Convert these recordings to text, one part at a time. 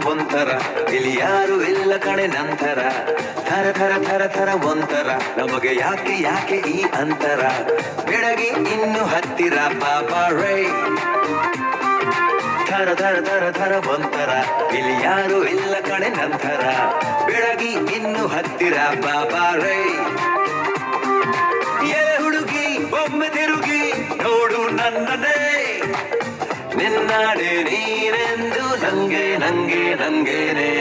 ಒಂಥರ ಇಲ್ಲಿ ಯಾರು ಇಲ್ಲ ಕಣೆ ನಂತರ ಥರ ಥರ ಥರ ಥರ ಒಂಥರ ನಮಗೆ ಯಾಕೆ ಯಾಕೆ ಈ ಅಂತರ ಬೆಳಗ್ಗೆ ಇನ್ನು ಹತ್ತಿರ ಬಾಬಾ ರೈ ಥರ ಥರ ಥರ ಥರ ಒಂಥರ ಇಲ್ಲಿ ಯಾರು ಇಲ್ಲ ಕಣೆ ನಂತರ ಬೆಳಗ್ಗೆ ಇನ್ನು ಹತ್ತಿರ ಬಾಬಾ ರೈ ಹುಡುಗಿ ಒಮ್ಮೆ ತಿರುಗಿ ನೋಡು ನನ್ನದೇ ನಿನ್ನಾಡೆ ನೀನೆಂದು ನಂಗೆ ನಂಗೆ ನಂಗೇನೆ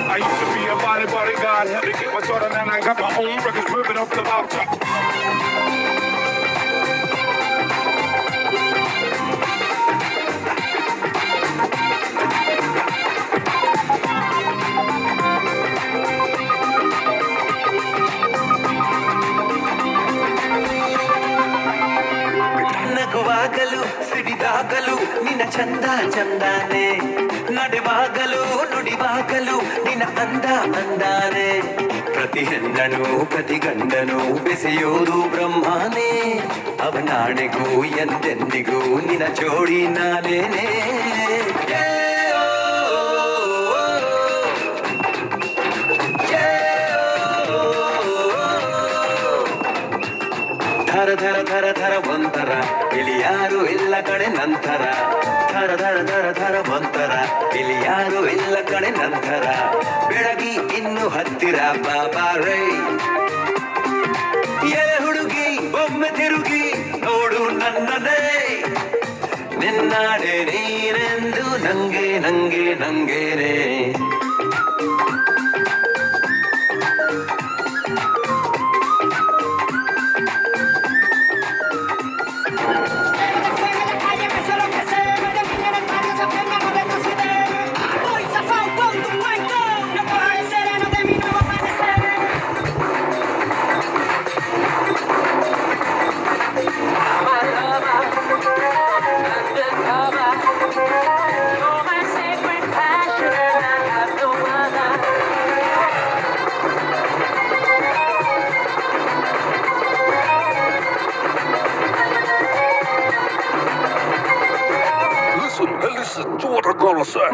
I used to be a bodyguard, had to get my sort of now I got my own records moving up the mountain. ನಗುವಾಗಲು ಸಿಡಿದಾಗಲು ನಿನ್ನ ಚಂದ ಚಂದಾನೆ ನಡೆವಾಗಲು ನುಡಿವಾಗಲು ನಿನ್ನ ಅಂದ ಅಂದಾನೆ ಪ್ರತಿ ಹೆಣ್ಣನು ಪ್ರತಿ ಗಂಡನು ಬೆಸೆಯೋದು ಬ್ರಹ್ಮನೇ ಅವನಾಣೆಗೂ ಎಂದೆಂದಿಗೂ ನಿನ್ನ ಜೋಡಿ ನಾನೇನೆ ಥರ ಥರ ಥರ ಥರ ಒಂಥರ ಇಲ್ಲಿ ಯಾರು ಇಲ್ಲ ಕಡೆ ನಂತರ ಥರ ಥರ ಥರ ಥರ ಒಂಥರ ಇಲ್ಲಿ ಯಾರು ಇಲ್ಲ ಕಡೆ ನಂತರ ಬೆಳಗಿ ಇನ್ನು ಹತ್ತಿರ ಬಾಬಾ ರೈ ಹುಡುಗಿ ಒಮ್ಮೆ ತಿರುಗಿ ನೋಡು ನನ್ನದೇ ನಿನ್ನಾಡೆ ನೀನೆಂದು ನಂಗೆ ನಂಗೆ ನಂಗೇನೆ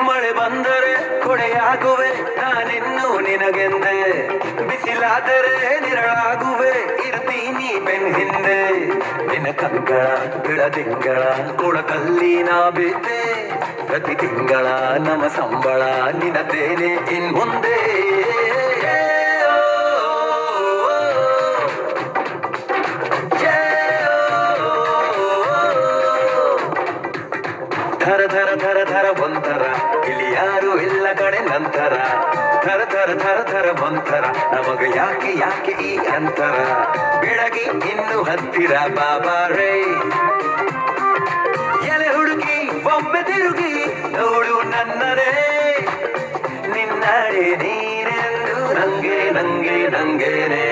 ಮಳೆ ಬಂದರೆ ಕೊಡೆಯಾಗುವೆ ನಾನಿನ್ನು ನಿನಗೆಂದೆ ಬಿಸಿಲಾದರೆ ನಿರಳಾಗುವೆ ಇರ್ತೀನಿ ಬೆನ್ ಹಿಂದೆ ನಿನ್ನ ಕಂಗಳ ಬಿಳದಿಂಗಳ ಕೊಡಕಲ್ಲಿ ನಾ ಬಿದ್ದೆ ಪ್ರತಿ ತಿಂಗಳ ನಮ್ಮ ಸಂಬಳ ನಿನ್ನದೇನೆ ಇನ್ ಮುಂದೆ ಥರ ಥರ ಥರ ಥರ ಒಂಥರ ಇಲ್ಲಿ ಯಾರು ಇಲ್ಲ ಕಡೆ ನಂತರ ಥರ ಥರ ಥರ ಥರ ಒಂಥರ ನಮಗೆ ಯಾಕೆ ಯಾಕೆ ಈ ಅಂತರ ಬೆಳಗ್ಗೆ ಇನ್ನು ಹತ್ತಿರ ಬಾಬಾ ರೈ ಹುಡುಗಿ ಒಮ್ಮೆ ತಿರುಗಿ ನೋಡು ನನ್ನದೇ ನಿನ್ನಾಡೆ ನೀನೆಂದು ನಂಗೆ ನಂಗೆ ನಂಗೇನೆ